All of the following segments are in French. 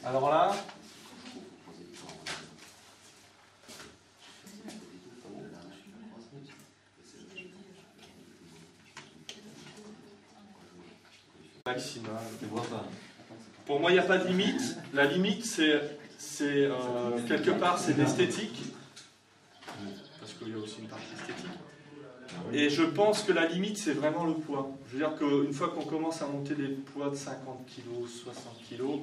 Alors là, maximum. Pour moi, il n'y a pas de limite. La limite, c'est quelque part, c'est l'esthétique. Parce qu'il y a aussi une partie esthétique. Et je pense que la limite, c'est vraiment le poids. Je veux dire qu'une fois qu'on commence à monter des poids de 50 kg, 60 kg,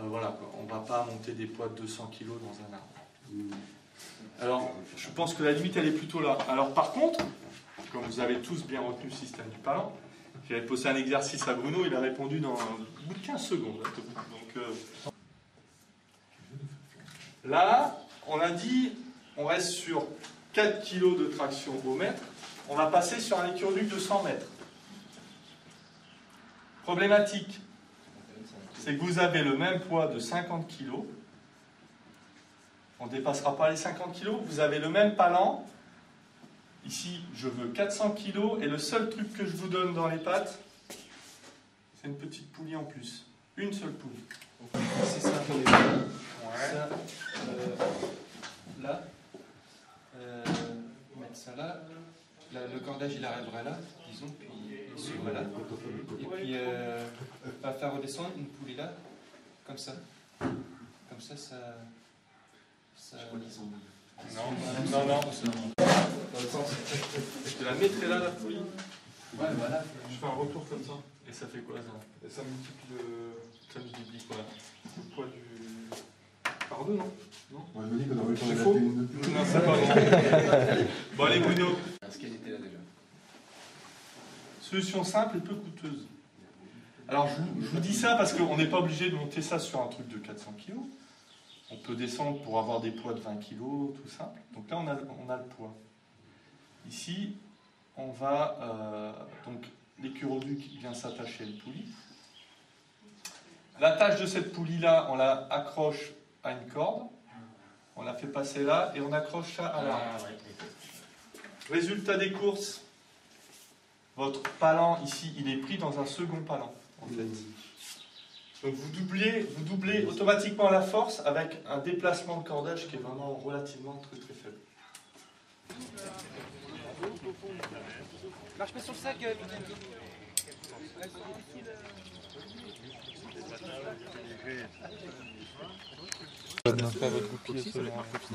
voilà, quoi. On ne va pas monter des poids de 200 kg dans un arbre. Alors, je pense que la limite, elle est plutôt là. Alors, par contre, comme vous avez tous bien retenu le système du palan, j'avais posé un exercice à Bruno, il a répondu dans un bout de 15 secondes. Donc, là, on a dit, on reste sur 4 kg de traction au mètre, on va passer sur un écureuil de 100 mètres. Problématique, c'est que vous avez le même poids de 50 kg, on ne dépassera pas les 50 kg, vous avez le même palan, ici je veux 400 kg, et le seul truc que je vous donne dans les pattes, c'est une petite poulie en plus, une seule poulie. C'est ça, Ouais. ça là, mettre ça là, le cordage il arrivera là, disons, puis il suivra là, et puis on va faire redescendre une poulie là, comme ça, ça... Non. Je te la mettrai là, la poulie. Ouais, voilà. Je fais un retour comme ça. Et ça fait quoi ça? Et ça multiplie Ça multiplie quoi? le poids du... Par deux, non? Non. Moi, je me dis qu'on aurait C'est faux. Non, c'est pas bon. Bon, allez, Bruno. Parce qu'elle était là déjà. Solution simple et peu coûteuse. Alors, je vous dis ça parce qu'on n'est pas obligé de monter ça sur un truc de 400 kg. On peut descendre pour avoir des poids de 20 kg, tout simple. Donc là, on a le poids. Ici, on va... donc, l'écuroduc vient s'attacher à une poulie. L'attache de cette poulie-là, on la accroche à une corde. On la fait passer là et on accroche ça à l'arbre. Résultat des courses, votre palan ici, il est pris dans un second palan, en fait. Donc vous doublez automatiquement la force avec un déplacement de cordage qui est vraiment relativement très faible. Marche pas sur le sac,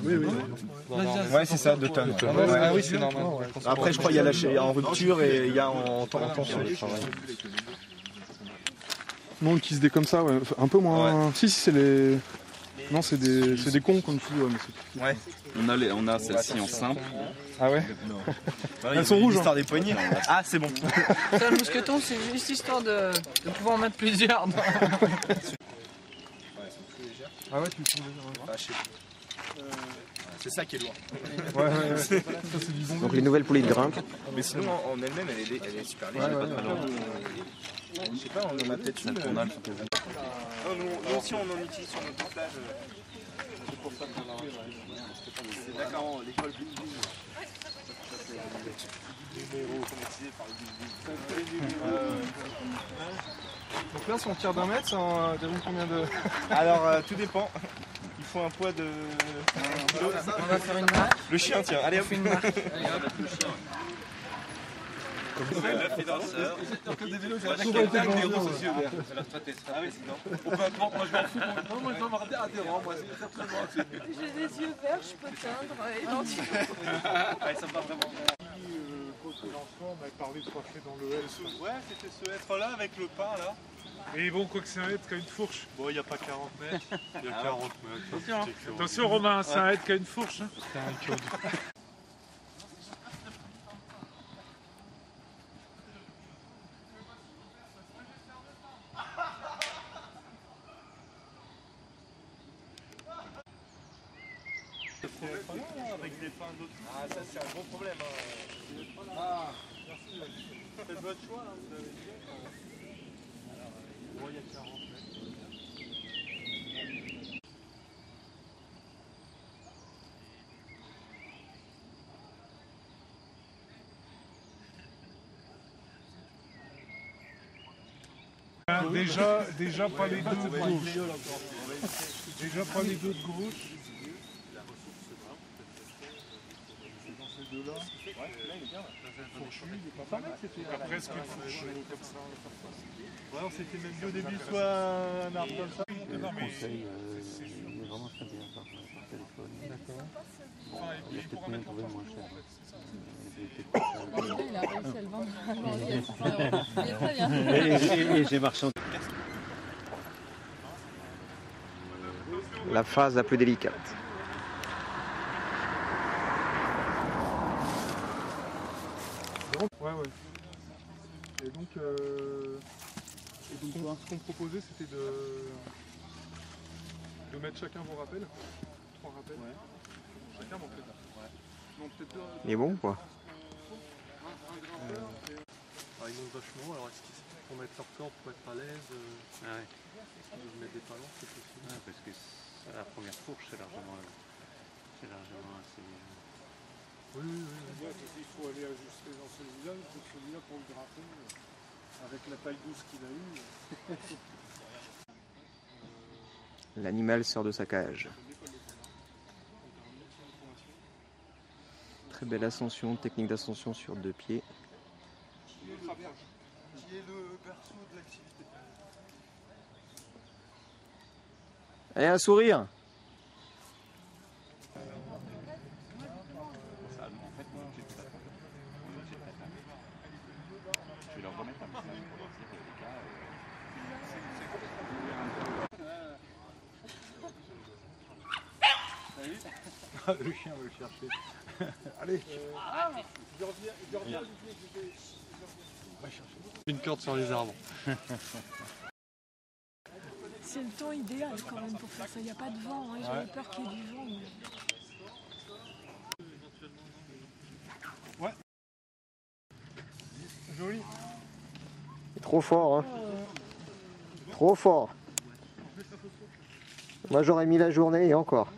Oui. Ouais, c'est ça, 2 tonnes. Ah oui, c'est normal. Après, je crois qu'il y a lâché en rupture et il y a en tension. Non, qui se dé comme ça, ouais. Un peu moins... Si, c'est les... Non, c'est des cons comme tu dis, ouais, mais c'est... Ouais. On a celle-ci en simple. Ah ouais? Elles sont rouges. L'histoire des poignées. Ah, c'est bon. ça, le mousqueton, c'est juste histoire de pouvoir en mettre plusieurs. Ah ouais, tu le trouves C'est ça qui est lourd. Ouais. Ça, c'est du bon. Donc les nouvelles poulies de grimpe. Mais sinon, en elle-même, elle est super légère. Je sais pas, on en a peut-être une. Nous aussi, on en utilise sur notre plage. C'est pour ça qu'on a... C'est d'accord, l'école building. Donc là, si on tire d'un mètre, ça déroule combien de... Alors, tout dépend. Il faut un poids de... On va faire une marche. Le chien, tiens, allez hop. On fait une marche. Le danseur. Des vélos, j'ai On peut importe, moi je m'en fous. Non, moi je dois m'arrêter adhérent, moi c'est très très bon. J'ai des yeux verts, je peux teindre identique. Ouais, ça me va vraiment. Quand on m'avait parlé de passer dans le L. Ouais, c'était ce être-là avec le pain là. Et bon, quoi que c'est un être qui a une fourche. Bon, il n'y a pas 40 mètres. Il y a 40 mètres. Attention Romain, c'est un être qui a une fourche. Avec des pains d'autres. Ah, ça c'est un gros problème. Ah, merci. Faites votre choix, hein, vous avez dit. Alors, bon, il y a 40 mètres. Déjà pas les deux de gauche. Déjà pas les deux de gauche. Dans ces deux-là. Fourchu, il est pas mal. Presque une fourche comme ça. Ouais, on s'était même dit au début soit un arbre comme ça. Le conseil, il est vraiment très bien par téléphone. D'accord. Bon, il y a peut-être moyen de trouver moins cher. Il a réussi à le vendre à Janvier à 600 €. Il est très bien. Et j'ai marché en... La phase la plus délicate. Ouais. Et donc ce qu'on proposait, c'était de mettre chacun vos rappels. 3 rappels. Ouais. Chacun dans peut-être. Ouais. Non, peut-être 2. Il est bon ou quoi? Ils montent vachement, alors est-ce qu'ils pour mettre leur corps pour être à l'aise ils mettent des talons, c'est possible. Ouais, parce que la première fourche, c'est largement assez... Oui. Il faut aller ajuster dans celui-là, pour le gratter, avec la taille douce qu'il a eue. L'animal sort de sa cage. Très belle ascension, technique d'ascension sur 2 pieds. Qui est le berceau de l'activité. Allez, un sourire! Je vais leur remettre un message pour leur dire que les Le chien veut le chercher. Allez. Je reviens. Une corde sur les arbres. C'est le temps idéal quand même pour faire ça. Il n'y a pas de vent. Hein. J'avais peur qu'il y ait du vent. Ouais. Joli. Trop fort, hein? Trop fort. Moi j'aurais mis la journée et encore.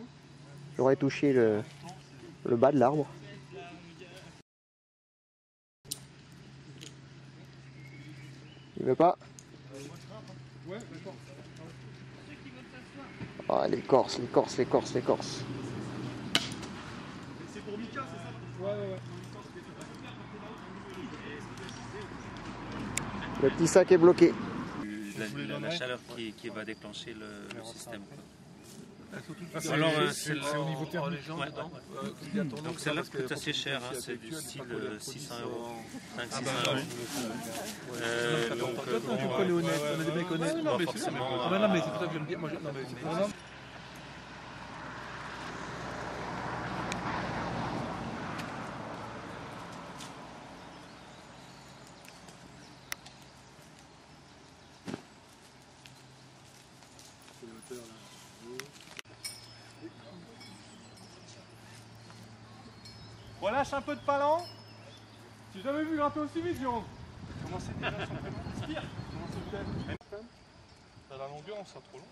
J'aurais touché le bas de l'arbre. Il veut pas? Ouais, d'accord. Ah, l'écorce. C'est pour Mika, c'est ça? Ouais. Le petit sac est bloqué. la chaleur qui va déclencher le système. Alors c'est au niveau thermique. Donc celle-là coûte assez cher, hein, c'est du style 600 €. 500-600 €. Toi, tu connais honnête, on a des mecs honnêtes. Non, mais forcément. Non, mais c'est pour ça que je me dis. Non, mais c'est pour ça. Relâche un peu de palan. J'ai jamais vu grimper aussi vite, Jérôme. Comment c'est déjà son prénom? Spire. Comment c'est peut-être? À la longueur, on sera trop long.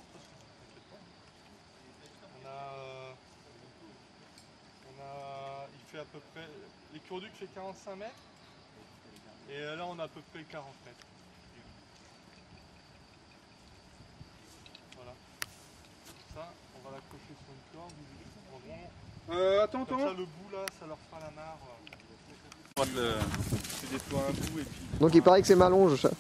Il fait à peu près. L'écourduc fait 45 mètres. Et là, on a à peu près 40 mètres. Voilà. Ça, on va l'accrocher sur une corde. Attends. Comme ça, le bout là, ça leur fera la mare. Tu déploies un bout et puis. Donc il paraît que c'est m'allonge ça.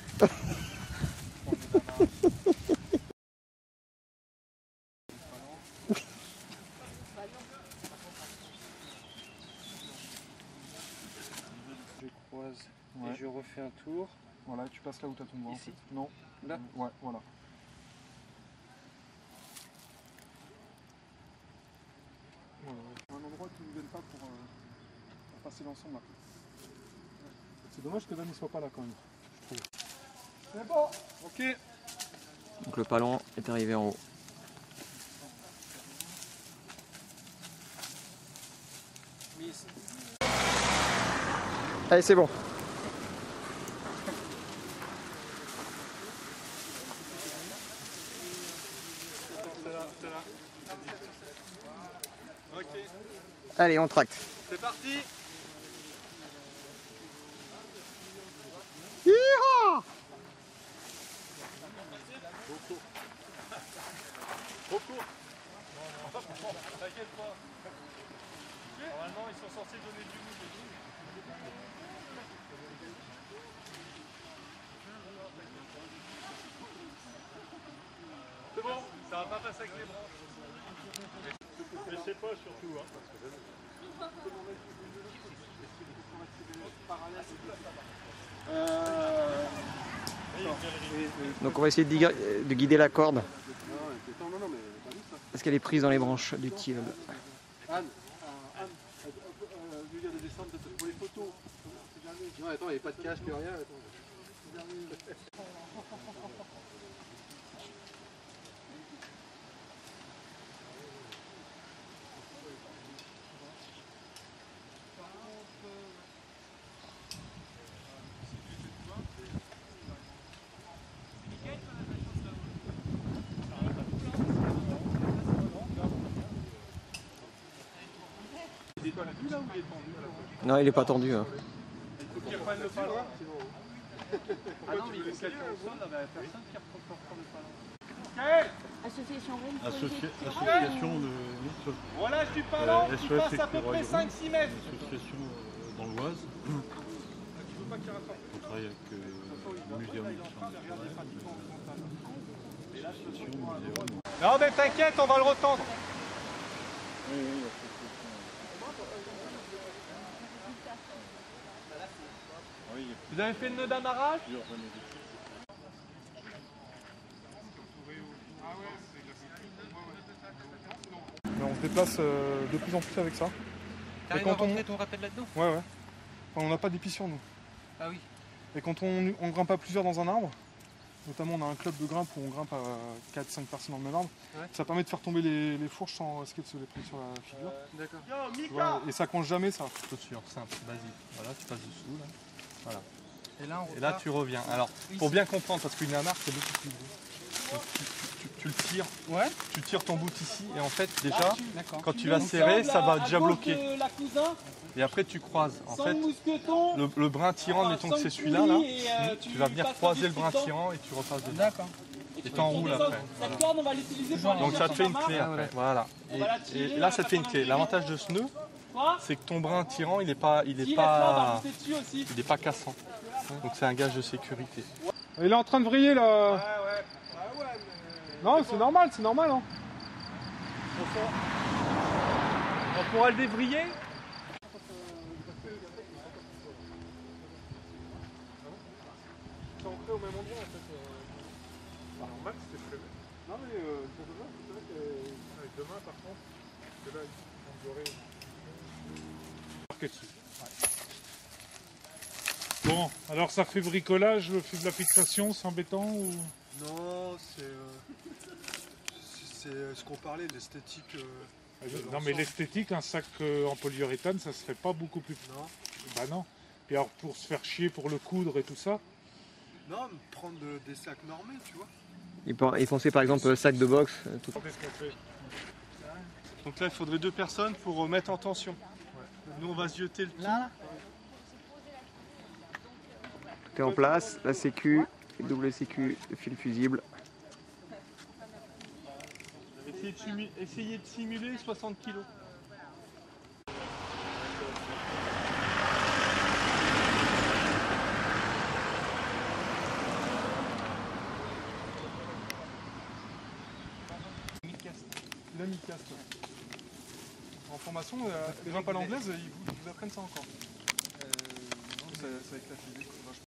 Je croise et je refais un tour. Voilà, tu passes là où tu as ton doigt. Ici? Non. Là? Ouais, voilà. Un endroit qui ne vienne pas pour passer l'ensemble là. C'est dommage que Dan ne soit pas là quand même, je trouve. C'est bon, ok. Donc le palan est arrivé en haut. Allez, c'est bon. Ok, Allez, on tracte. c'est parti. Hi-ha! C'est bon, ça va pas passer avec les branches. Mais c'est pas surtout, hein, parce que Donc on va essayer de guider la corde. Est-ce qu'elle est prise dans les branches du tilleul? Anne, lui dire de descendre peut-être pour les photos. Non, attends, il n'y a pas de cache, plus rien. Non, il est pas tendu. Hein. il faut qu'il reprenne le palin. Ah non, mais il faut quelqu'un au sol, là, personne qui reprend le palin. Association de... Relâche du palin, qui SOS passe à peu près 5-6 mètres. Association dans l'Oise. On travaille avec le Muséum d'histoire naturelle. Non mais t'inquiète, on va le retendre. Vous avez fait le nœud d'amarrage? On se déplace de plus en plus avec ça. T'arrives à rentrer ton rappel là-dedans? Ouais, ouais. Enfin, on n'a pas d'épition, nous. Ah oui. Et quand on grimpe à plusieurs dans un arbre, notamment on a un club de grimpe où on grimpe à 4-5 personnes dans le même arbre, ouais. Ça permet de faire tomber les fourches sans risquer de se les prendre sur la figure. D'accord. Et ça coince jamais, ça. Chaussure, simple, basique. Voilà, tu passes dessous, là. Voilà. Et là, tu reviens. Alors, oui, pour bien comprendre, parce qu'une amarre, c'est beaucoup plus gros. Donc, tu le tires. Ouais. Tu tires ton bout ici, et en fait, déjà, quand tu vas serrer, ça va déjà bloquer. Et après, tu croises. En fait, le brin tirant, mettons que c'est celui-là, là, tu vas venir croiser le brin tirant et tu repasses dedans. D'accord. Et t'enroules après. Voilà. Donc ça te fait une clé après. Voilà. Et là, ça te fait une clé. L'avantage de ce nœud, c'est que ton brin tirant, il est pas cassant. Donc c'est un gage de sécurité. Il est en train de vriller là. Non, c'est normal, hein. On pourra le dévriller. C'est ancré au même endroit en fait. Normal, c'était prévu. Non mais pour demain, c'est vrai que avec demain par contre, parce que là on aurait marqué dessus. Bon, alors ça fait bricolage, le fait de la fixation, c'est embêtant ou... Non, c'est ce qu'on parlait, l'esthétique. Non mais l'esthétique, un sac en polyuréthane, ça serait pas beaucoup plus... Non. Bah non. Et alors pour se faire chier, pour le coudre et tout ça? Non, mais prendre des sacs normés, tu vois. Et penser par exemple sac de boxe. Tout. Donc là, il faudrait 2 personnes pour remettre en tension. Ouais. Nous, on va zioter le tout. Tout est en place, la sécu, double sécu, le fil fusible. Essayez de simuler 60 kg. L'amicast. En formation, les gens pas l'anglaise, ils vous apprennent ça encore. C'est avec la physique, vachement.